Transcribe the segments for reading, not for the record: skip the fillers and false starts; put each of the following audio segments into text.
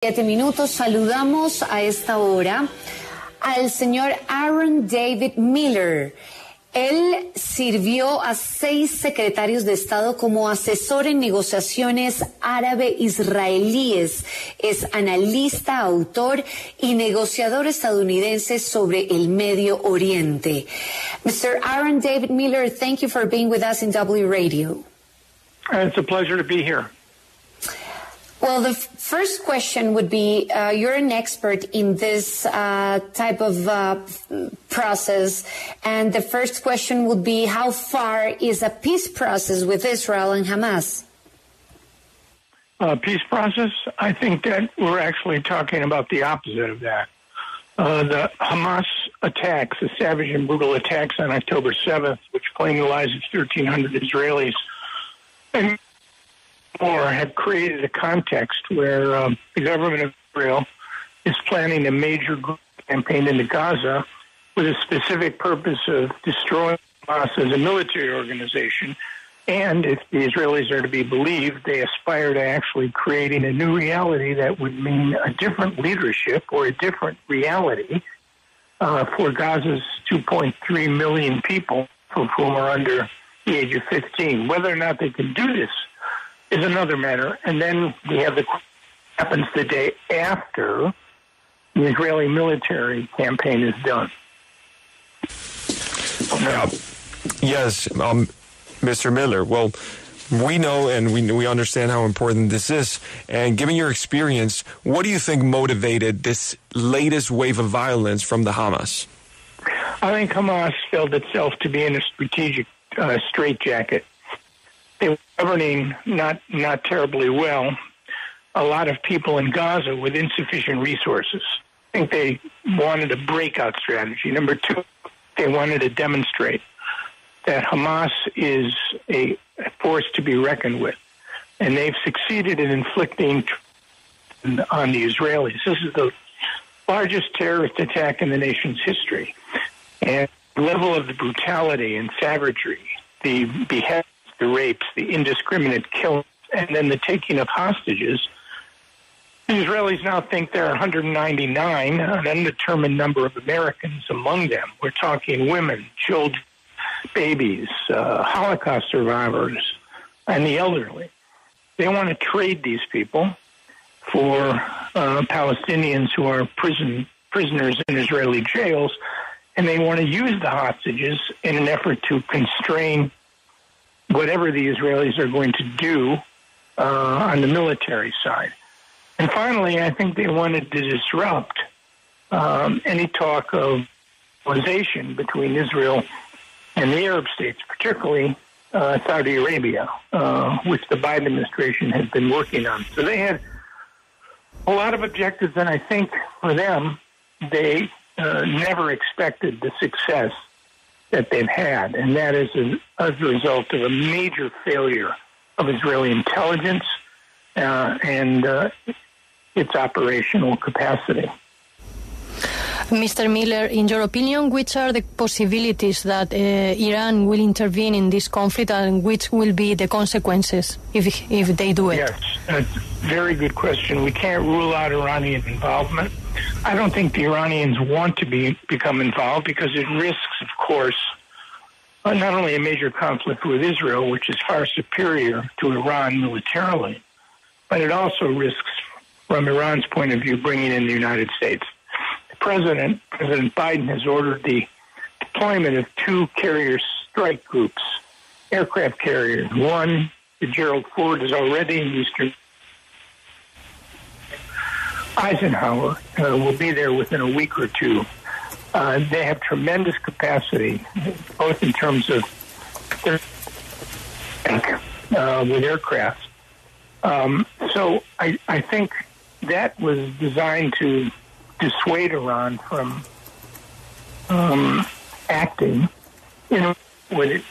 7 minutos. Saludamos a esta hora al señor Aaron David Miller. Él sirvió a 6 secretarios de Estado como asesor en negociaciones árabe-israelíes. Es analista, autor y negociador estadounidense sobre el Medio Oriente. Mr. Aaron David Miller, thank you for being with us in W Radio. It's a pleasure to be here. Well, the first question would be, you're an expert in this type of process, and the first question would be, how far is a peace process with Israel and Hamas? Peace process? I think that we're actually talking about the opposite of that. The Hamas attacks, the savage and brutal attacks on October 7th, which claimed the lives of 1,300 Israelis, and more have created a context where the government of Israel is planning a major campaign into Gaza with a specific purpose of destroying Hamas as a military organization. And if the Israelis are to be believed, they aspire to actually creating a new reality that would mean a different leadership or a different reality for Gaza's 2.3 million people, of whom are under the age of 15. Whether or not they can do this is another matter. And then we have the happens the day after the Israeli military campaign is done. Yes, Mr. Miller. Well, we know and we understand how important this is. And given your experience, what do you think motivated this latest wave of violence from the Hamas? I think Hamas felt itself to be in a strategic straitjacket. They were governing not terribly well a lot of people in Gaza with insufficient resources. I think they wanted a breakout strategy. Number two, they wanted to demonstrate that Hamas is a force to be reckoned with. And they've succeeded in inflicting on the Israelis. This is the largest terrorist attack in the nation's history. And the level of the brutality and savagery, the beheadings, the rapes, the indiscriminate killings, and then the taking of hostages. The Israelis now think there are 199, an undetermined number of Americans among them. We're talking women, children, babies, Holocaust survivors, and the elderly. They want to trade these people for Palestinians who are prisoners in Israeli jails, and they want to use the hostages in an effort to constrain whatever the Israelis are going to do on the military side. And finally, I think they wanted to disrupt any talk of civilization between Israel and the Arab states, particularly Saudi Arabia, which the Biden administration has been working on. So they had a lot of objectives, and I think for them, they never expected the success that they've had, and that is as a result of a major failure of Israeli intelligence and its operational capacity. Mr. Miller, in your opinion, which are the possibilities that Iran will intervene in this conflict, and which will be the consequences if they do it? Yes, that's a very good question. We can't rule out Iranian involvement. I don't think the Iranians want to become involved because it risks, of course, not only a major conflict with Israel, which is far superior to Iran militarily, but it also risks, from Iran's point of view, bringing in the United States. President Biden has ordered the deployment of 2 carrier strike groups, aircraft carriers. One, the Gerald Ford, is already in Eastern. Eisenhower will be there within a week or two. They have tremendous capacity, both in terms of with aircraft. So I think that was designed to dissuade Iran from acting would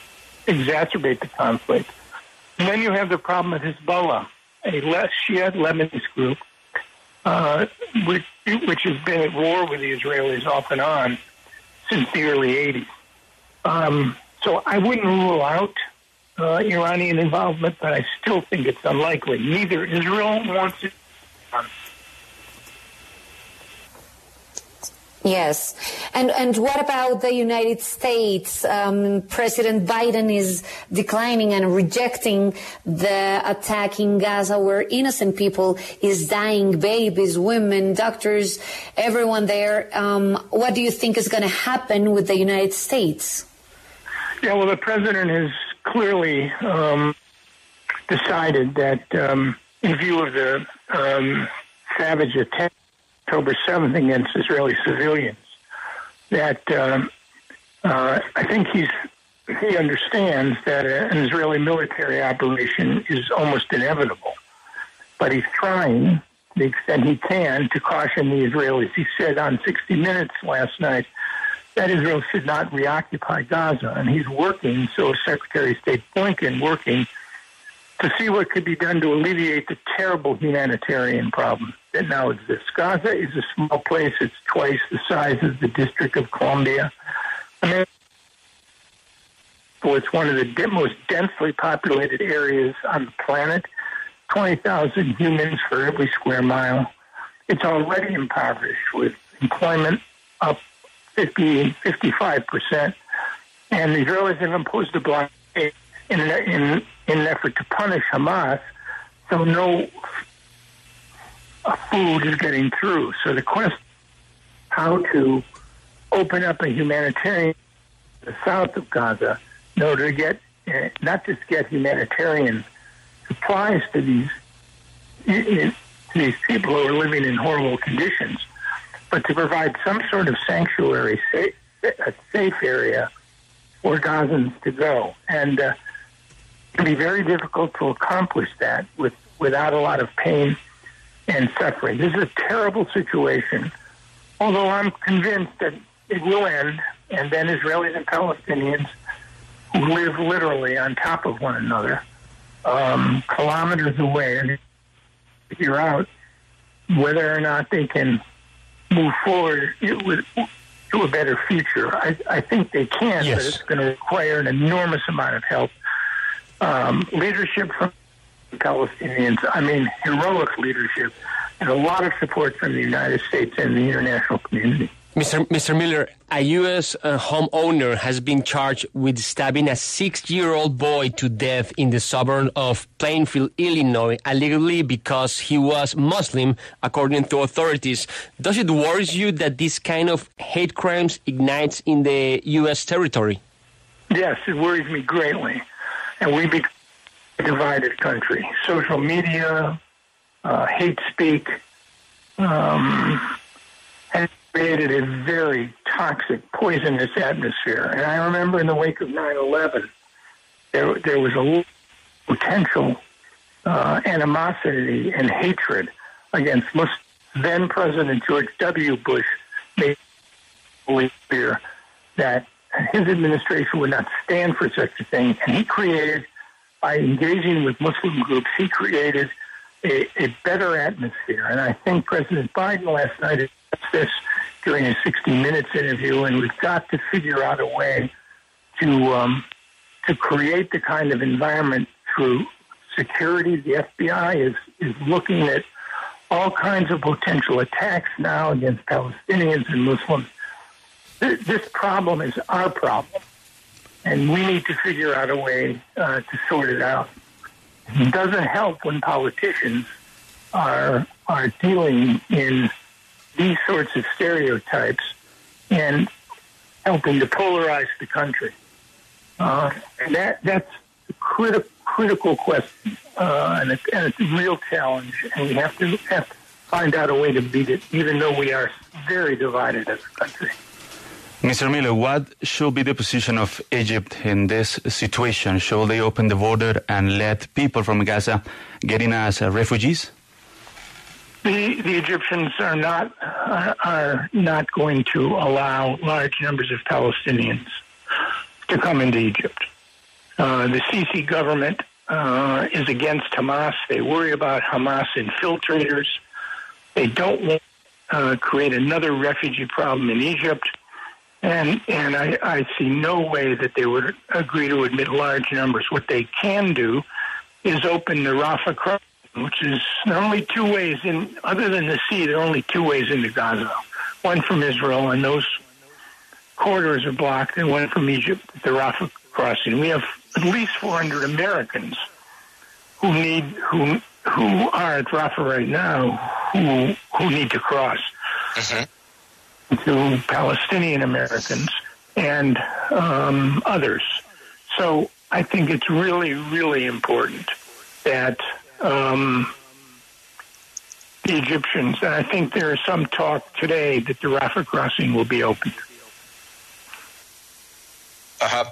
exacerbate the conflict. And then you have the problem of Hezbollah, a Shia Lebanese group, which has been at war with the Israelis off and on since the early 80s. So I wouldn't rule out Iranian involvement, but I still think it's unlikely. Neither Israel wants it, Yes. And what about the United States? President Biden is declining and rejecting the attack in Gaza where innocent people is dying, babies, women, doctors, everyone there. What do you think is going to happen with the United States? Yeah, well, the president has clearly decided that in view of the savage attack October 7th against Israeli civilians, that I think he understands that an Israeli military operation is almost inevitable. But he's trying, to the extent he can, to caution the Israelis. He said on 60 Minutes last night that Israel should not reoccupy Gaza. And he's working, so Secretary of State Blinken working, to see what could be done to alleviate the terrible humanitarian problem that now exists. Gaza is a small place. It's twice the size of the District of Columbia. I mean, it's one of the most densely populated areas on the planet. 20,000 humans for every square mile. It's already impoverished with employment up 55%. And the Israelis have imposed a blockade in an effort to punish Hamas, so no food is getting through. So the question is how to open up a humanitarian in the south of Gaza in order to get, not just get humanitarian supplies to these people who are living in horrible conditions, but to provide some sort of sanctuary, a safe area for Gazans to go. And it can be very difficult to accomplish that without a lot of pain and suffering. This is a terrible situation, although I'm convinced that it will end, and then Israelis and Palestinians who live literally on top of one another, kilometers away, and figure out whether or not they can move forward to a better future. I think they can, yes, but it's going to require an enormous amount of help. Leadership from Palestinians, I mean, heroic leadership, and a lot of support from the United States and the international community. Mr. Miller, a U.S. homeowner has been charged with stabbing a 6-year-old boy to death in the suburb of Plainfield, Illinois, allegedly because he was Muslim, according to authorities. Does it worry you that this kind of hate crimes ignites in the U.S. territory? Yes, it worries me greatly. And we become a divided country. Social media, hate speak, has created a very toxic, poisonous atmosphere. And I remember in the wake of 9/11, there was a potential animosity and hatred against Muslims. Then President George W. Bush made it clear that his administration would not stand for such a thing. And he created, by engaging with Muslim groups, he created a better atmosphere. And I think President Biden last night addressed this during a 60 Minutes interview, and we've got to figure out a way to create the kind of environment through security. The FBI is looking at all kinds of potential attacks now against Palestinians and Muslims. This problem is our problem, and we need to figure out a way to sort it out. It doesn't help when politicians are dealing in these sorts of stereotypes and helping to polarize the country. And that's a critical question, and it's a real challenge, and we have to find out a way to beat it, even though we are very divided as a country. Mr. Miller, what should be the position of Egypt in this situation? Should they open the border and let people from Gaza get in as refugees? The Egyptians are not going to allow large numbers of Palestinians to come into Egypt. The Sisi government is against Hamas. They worry about Hamas infiltrators. They don't want to create another refugee problem in Egypt. And I see no way that they would agree to admit large numbers. What they can do is open the Rafah crossing, which is there are only two ways in, other than the sea, there are only two ways into Gaza. one from Israel, and those corridors are blocked, and one from Egypt, the Rafah crossing. We have at least 400 Americans who are at Rafah right now who need to cross. To Palestinian Americans and others. So I think it's really, really important that the Egyptians, and I think there is some talk today that the Rafah crossing will be opened.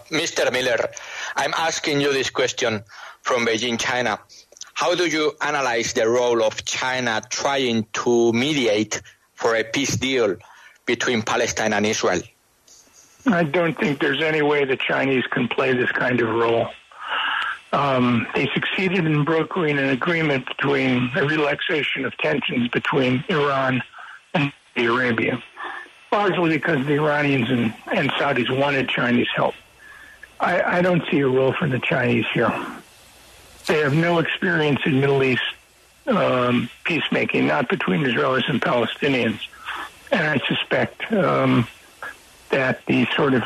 Mr. Miller, I'm asking you this question from Beijing, China. How do you analyze the role of China trying to mediate for a peace deal between Palestine and Israel? I don't think there's any way the Chinese can play this kind of role. They succeeded in brokering an agreement between a relaxation of tensions between Iran and Saudi Arabia, largely because the Iranians and Saudis wanted Chinese help. I don't see a role for the Chinese here. They have no experience in Middle East peacemaking, not between Israelis and Palestinians. And I suspect that the sort of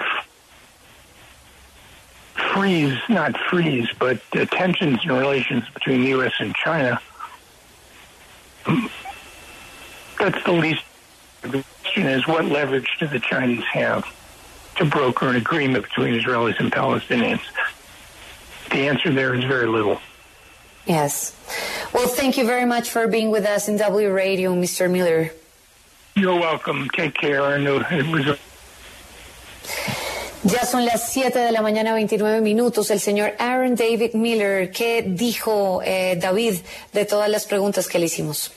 but the tensions in relations between the U.S. and China, that's the least. The question is, what leverage do the Chinese have to broker an agreement between Israelis and Palestinians? The answer there is very little. Yes. Well, thank you very much for being with us in W Radio, Mr. Miller. You're welcome. Take care. Ya son las 7 de la mañana, 29 minutos. El señor Aaron David Miller, ¿qué dijo David de todas las preguntas que le hicimos?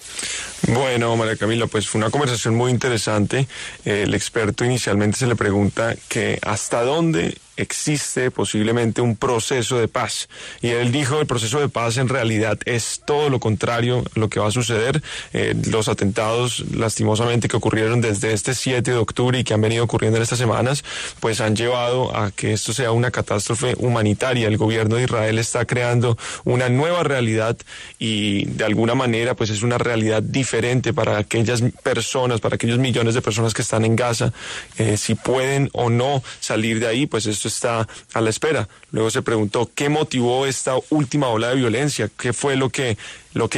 Bueno, María Camila, pues fue una conversación muy interesante. El experto inicialmente se le pregunta que hasta dónde existe posiblemente un proceso de paz. Y él dijo, el proceso de paz en realidad es todo lo contrario a lo que va a suceder. Los atentados, lastimosamente, que ocurrieron desde este 7 de octubre y que han venido ocurriendo en estas semanas, pues han llevado a que esto sea una catástrofe humanitaria. El gobierno de Israel está creando una nueva realidad y de alguna manera pues es una realidad diferente para aquellas personas, para aquellos millones de personas que están en Gaza. Si pueden o no salir de ahí, pues esto está a la espera. Luego se preguntó qué motivó esta última ola de violencia, qué fue lo que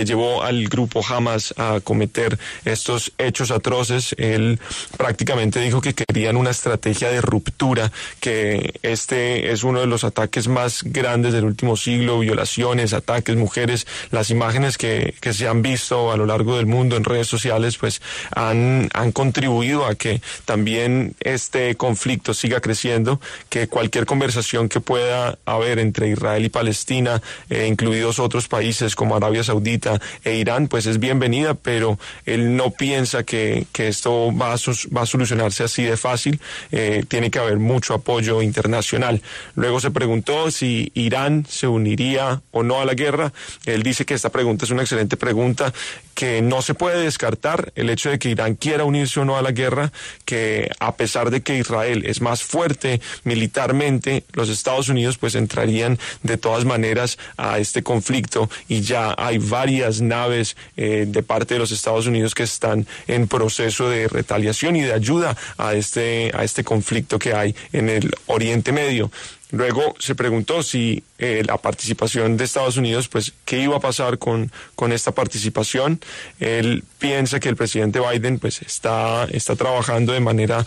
llevó al grupo Hamás a cometer estos hechos atroces. Él prácticamente dijo que querían una estrategia de ruptura, que este es uno de los ataques más grandes del último siglo, violaciones, ataques, mujeres. Las imágenes que se han visto a lo largo del mundo en redes sociales pues han contribuido a que también este conflicto siga creciendo, que cualquier conversación que pueda haber entre Israel y Palestina, incluidos otros países como Arabia Saudita e Irán, pues es bienvenida, pero él no piensa que esto va a solucionarse así de fácil. Tiene que haber mucho apoyo internacional. Luego se preguntó si Irán se uniría o no a la guerra. Él dice que esta pregunta es una excelente pregunta, que no se puede descartar el hecho de que Irán quiera unirse o no a la guerra, que a pesar de que Israel es más fuerte militarmente, los Estados Unidos pues entrarían de todas maneras a este conflicto, y ya hay varias naves de parte de los Estados Unidos que están en proceso de retaliación y de ayuda a este conflicto que hay en el Oriente Medio. Luego se preguntó si la participación de Estados Unidos, pues, ¿qué iba a pasar con esta participación? Él piensa que el presidente Biden, pues, está trabajando de manera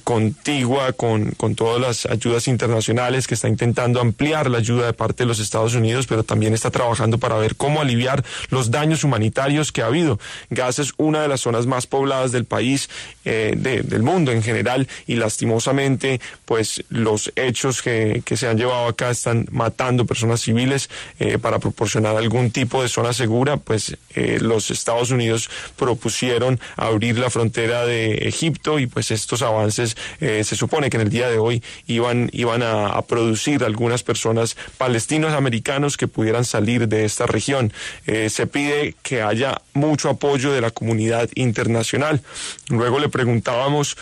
contigua con todas las ayudas internacionales, que está intentando ampliar la ayuda de parte de los Estados Unidos, pero también está trabajando para ver cómo aliviar los daños humanitarios que ha habido. Gaza es una de las zonas más pobladas del país, del mundo en general, y lastimosamente, pues, los hechos que se han llevado acá están matando personas civiles. Para proporcionar algún tipo de zona segura, pues los Estados Unidos propusieron abrir la frontera de Egipto, y pues estos avances se supone que en el día de hoy iban a producir algunas personas palestinos americanos que pudieran salir de esta región. Se pide que haya mucho apoyo de la comunidad internacional. Luego le preguntábamos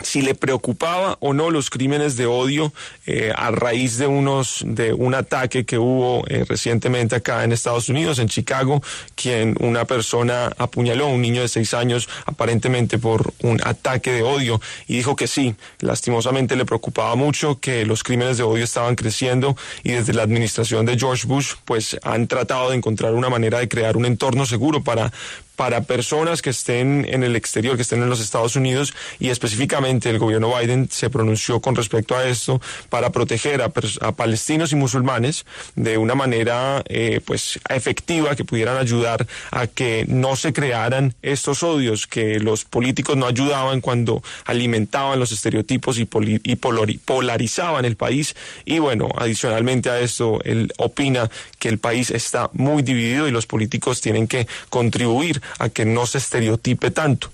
si le preocupaba o no los crímenes de odio a raíz de un ataque que hubo recientemente acá en Estados Unidos, en Chicago, quien una persona apuñaló a un niño de 6 años aparentemente por un ataque de odio, y dijo que sí, lastimosamente le preocupaba mucho, que los crímenes de odio estaban creciendo, y desde la administración de George Bush pues han tratado de encontrar una manera de crear un entorno seguro para personas que estén en el exterior, que estén en los Estados Unidos, y específicamente el gobierno Biden se pronunció con respecto a esto para proteger a palestinos y musulmanes de una manera pues efectiva, que pudieran ayudar a que no se crearan estos odios, que los políticos no ayudaban cuando alimentaban los estereotipos y polarizaban el país. Y bueno, adicionalmente a esto, él opina que el país está muy dividido y los políticos tienen que contribuir a que no se estereotipe tanto.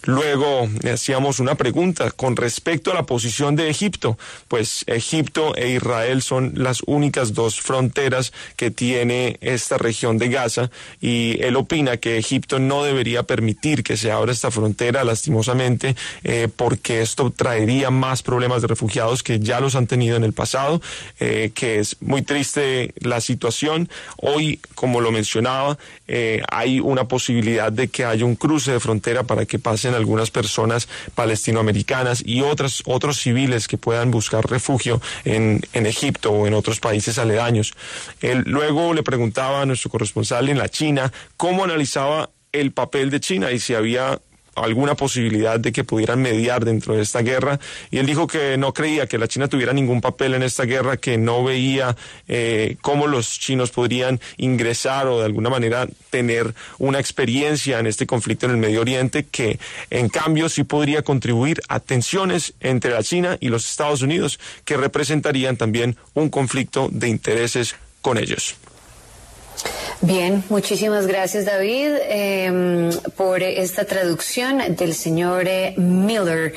Luego le hacíamos una pregunta con respecto a la posición de Egipto. Pues Egipto e Israel son las únicas 2 fronteras que tiene esta región de Gaza, y él opina que Egipto no debería permitir que se abra esta frontera, lastimosamente, porque esto traería más problemas de refugiados que ya los han tenido en el pasado, que es muy triste la situación. Hoy, como lo mencionaba, hay una posibilidad de que haya un cruce de frontera para que pasen algunas personas palestinoamericanas y otros civiles que puedan buscar refugio en Egipto o en otros países aledaños. Luego le preguntaba a nuestro corresponsal en la China cómo analizaba el papel de China y si había alguna posibilidad de que pudieran mediar dentro de esta guerra, y él dijo que no creía que la China tuviera ningún papel en esta guerra, que no veía cómo los chinos podrían ingresar o de alguna manera tener una experiencia en este conflicto en el Medio Oriente, que en cambio sí podría contribuir a tensiones entre la China y los Estados Unidos, que representarían también un conflicto de intereses con ellos. Bien, muchísimas gracias, David, por esta traducción del señor Miller.